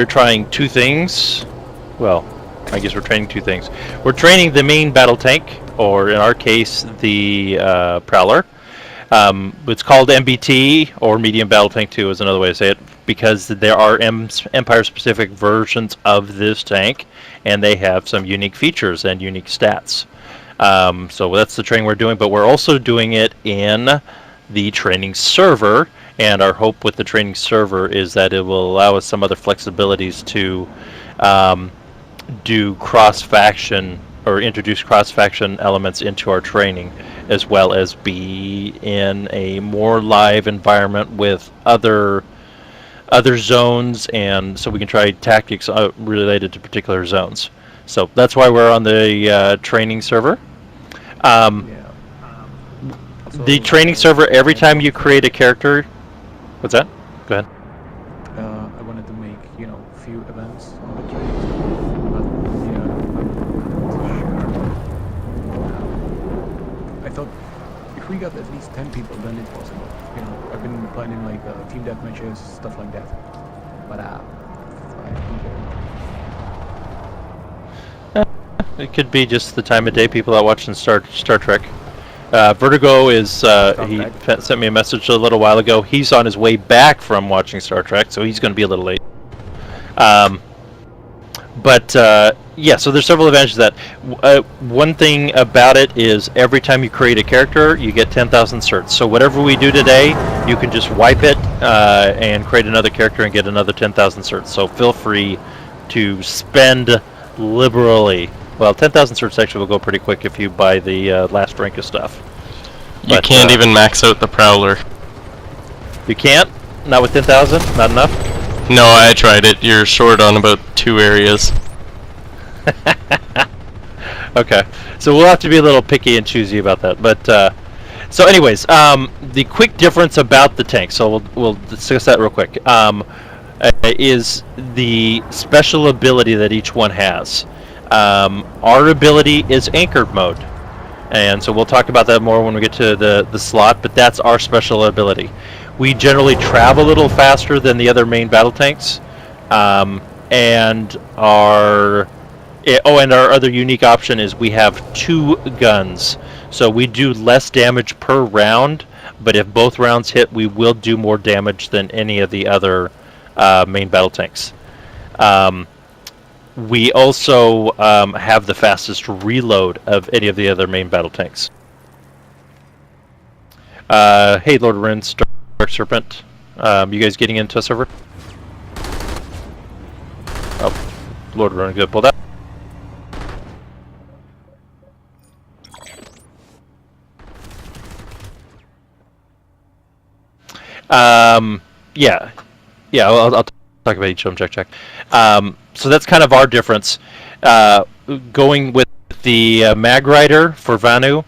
trying two things. Well, I guess we're training two things. We're training the main battle tank, or in our case, the Prowler. It's called MBT, or Medium Battle Tank 2 is another way to say it, because there are Empire-specific versions of this tank, and they have some unique features and unique stats. So that's the training we're doing, but we're also doing it in the training server, and our hope with the training server is that it will allow us some other flexibilities to do cross-faction or introduce cross-faction elements into our training, as well as be in a more live environment with other zones, and so we can try tactics related to particular zones. So that's why we're on the training server. The training server, every time you create a character... What's that? Go ahead. I wanted to make, few events on the training server, but I thought if we got at least 10 people, then it's possible. I've been planning like team deathmatches, stuff like that. But it could be just the time of day people are watching Star Trek. Vertigo is he sent me a message a little while ago. He's on his way back from watching Star Trek, so he's going to be a little late. Yeah, so there's several advantages to that. One thing about it is every time you create a character, you get 10,000 certs. So whatever we do today, you can just wipe it and create another character and get another 10,000 certs. So feel free to spend liberally. Well, 10,000 certs actually will go pretty quick if you buy the last rank of stuff. You can't even max out the Prowler. You can't? Not with 10,000? Not enough? No, I tried it. You're short on about 2 areas. Okay, so we'll have to be a little picky and choosy about that. But so, anyways, the quick difference about the tank. So we'll discuss that real quick. Is the special ability that each one has. Our ability is anchored mode, and so we'll talk about that more when we get to the slot, but that's our special ability. We generally travel a little faster than the other main battle tanks, and our other unique option is we have 2 guns, so we do less damage per round, but if both rounds hit, we will do more damage than any of the other main battle tanks. We also have the fastest reload of any of the other main battle tanks. Hey, Lord Rin, Dark Serpent. You guys getting into a server? Oh, Lord Rin, good. Pull that. Yeah. I'll talk about each of them. Check. So that's kind of our difference. Going with the Mag Rider for Vanu,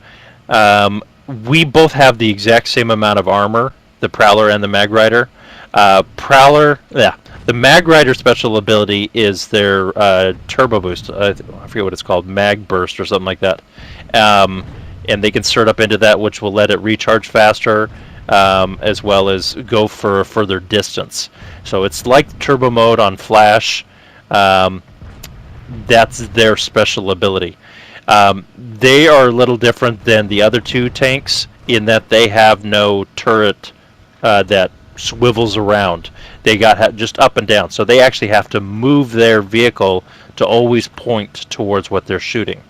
we both have the exact same amount of armor, the Prowler and the Mag Rider. The Mag Rider special ability is their turbo boost. I forget what it's called, Mag Burst or something like that. And they can start up into that, which will let it recharge faster, as well as go for a further distance. So it's like turbo mode on Flash. That's their special ability. They are a little different than the other 2 tanks in that they have no turret that swivels around. They got just up and down, so they actually have to move their vehicle to always point towards what they're shooting.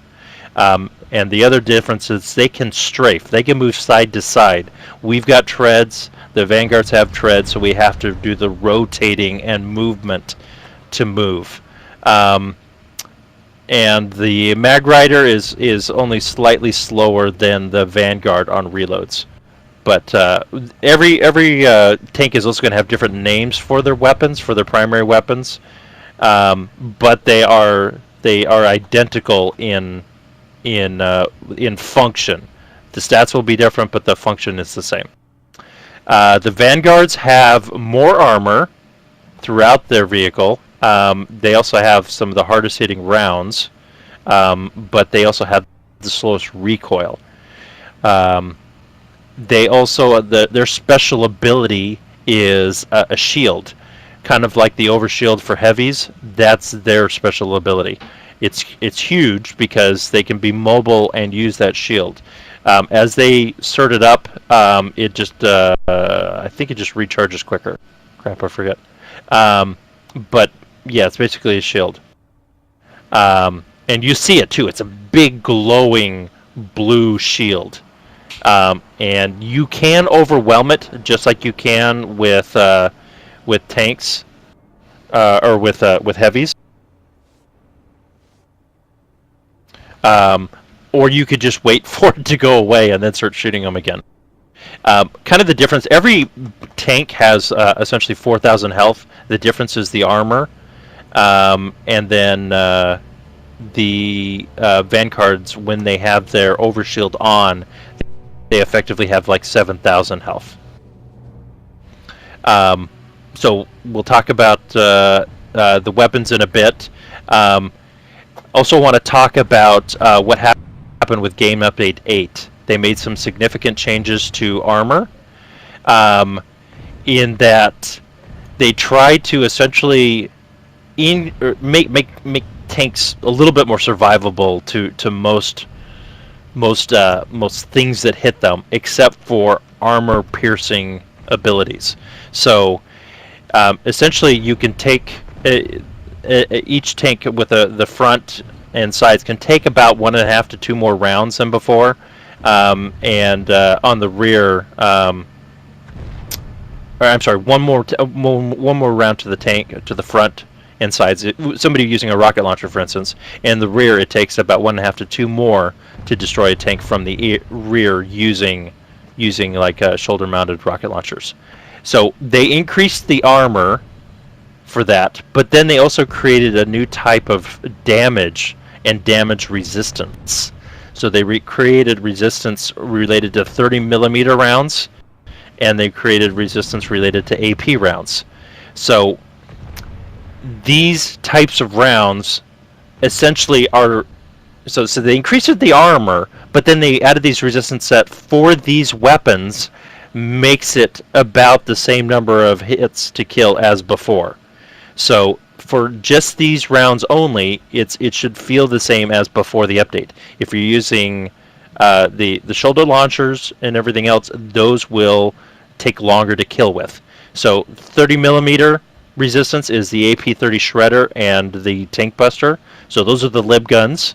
And the other difference is they can strafe. They can move side to side. We've got treads. The Vanguards have treads, so we have to do the rotating and movement to move. And the Mag Rider is only slightly slower than the Vanguard on reloads. But every tank is also going to have different names for their weapons, for their primary weapons. But they are identical in function. The stats will be different, but the function is the same. The Vanguards have more armor throughout their vehicle. They also have some of the hardest hitting rounds, but they also have the slowest recoil. They also their special ability is a shield. kind of like the overshield for heavies. That's their special ability. It's huge because they can be mobile and use that shield. As they sort it up, it just I think it just recharges quicker. Crap, I forget. But yeah, it's basically a shield. And you see it too. It's a big glowing blue shield. And you can overwhelm it just like you can with tanks or with heavies. Or you could just wait for it to go away and then start shooting them again. Kind of the difference. Every tank has essentially 4,000 health. The difference is the armor, and then the vanguards, when they have their overshield on, they effectively have like 7,000 health. So we'll talk about the weapons in a bit. Also want to talk about what happened with Game Update 8. They made some significant changes to armor, in that they tried to essentially make tanks a little bit more survivable to most things that hit them, except for armor piercing abilities. So essentially, you can take each tank with the front and sides can take about 1.5 to 2 more rounds than before, and on the rear, or I'm sorry, one more round to the tank, to the front and sides. Somebody using a rocket launcher, for instance, and the rear, it takes about 1.5 to 2 more to destroy a tank from the rear using like shoulder-mounted rocket launchers. So they increased the armor for that, but then they also created a new type of damage and damage resistance. So they created resistance related to 30 millimeter rounds, and they created resistance related to AP rounds. So these types of rounds essentially are, so they increased the armor, but then they added these resistance that for these weapons makes it about the same number of hits to kill as before. So for just these rounds only, it should feel the same as before the update. If you're using the shoulder launchers and everything else, those will take longer to kill with. So 30 millimeter resistance is the AP-30 Shredder and the Tank Buster. So those are the lib guns.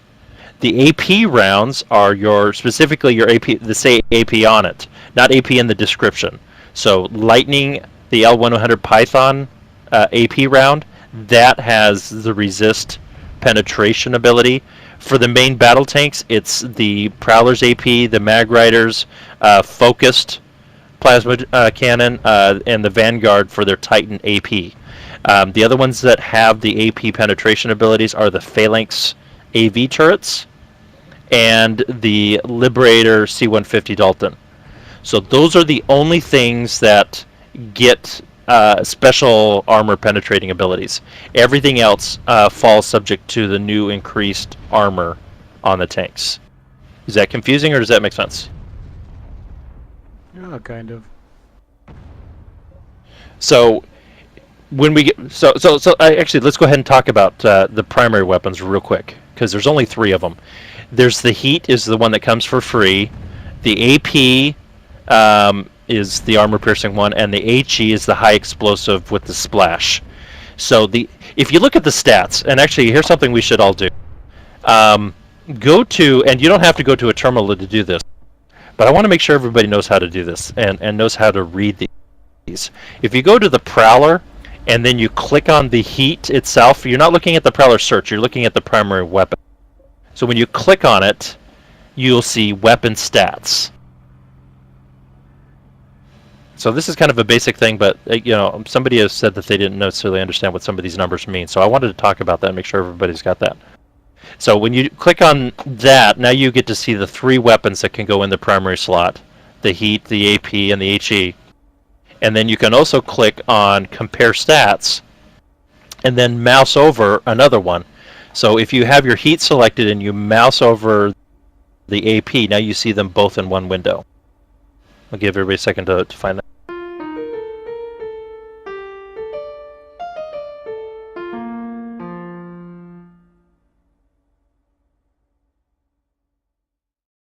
The AP rounds are specifically your AP, the say AP on it, not AP in the description. So Lightning, the L100 Python AP round, that has the resist penetration ability. For the main battle tanks, it's the Prowler's AP, the Mag Riders, focused plasma cannon, and the Vanguard for their Titan AP. The other ones that have the AP penetration abilities are the Phalanx AV turrets and the Liberator C-150 Dalton. So those are the only things that get special armor penetrating abilities. Everything else falls subject to the new increased armor on the tanks. Is that confusing, or does that make sense? Yeah, kind of. So when we get actually, let's go ahead and talk about the primary weapons real quick, because there's only 3 of them. There's the Heat, is the one that comes for free. The AP is the armor-piercing one, and the HE is the high explosive with the splash. So if you look at the stats, and actually here's something we should all do. Go to, and you don't have to go to a terminal to do this, but I want to make sure everybody knows how to do this and knows how to read these. If you go to the Prowler, and then you click on the Heat itself, you're not looking at the Prowler search, you're looking at the primary weapon. So when you click on it, you'll see weapon stats. So this is kind of a basic thing, but somebody has said that they didn't necessarily understand what some of these numbers mean. So I wanted to talk about that and make sure everybody's got that. So when you click on that, now you get to see the 3 weapons that can go in the primary slot: the Heat, the AP, and the HE. And then you can also click on Compare Stats, and then mouse over another one. So if you have your Heat selected and you mouse over the AP, now you see them both in one window. I'll give everybody a second to find that.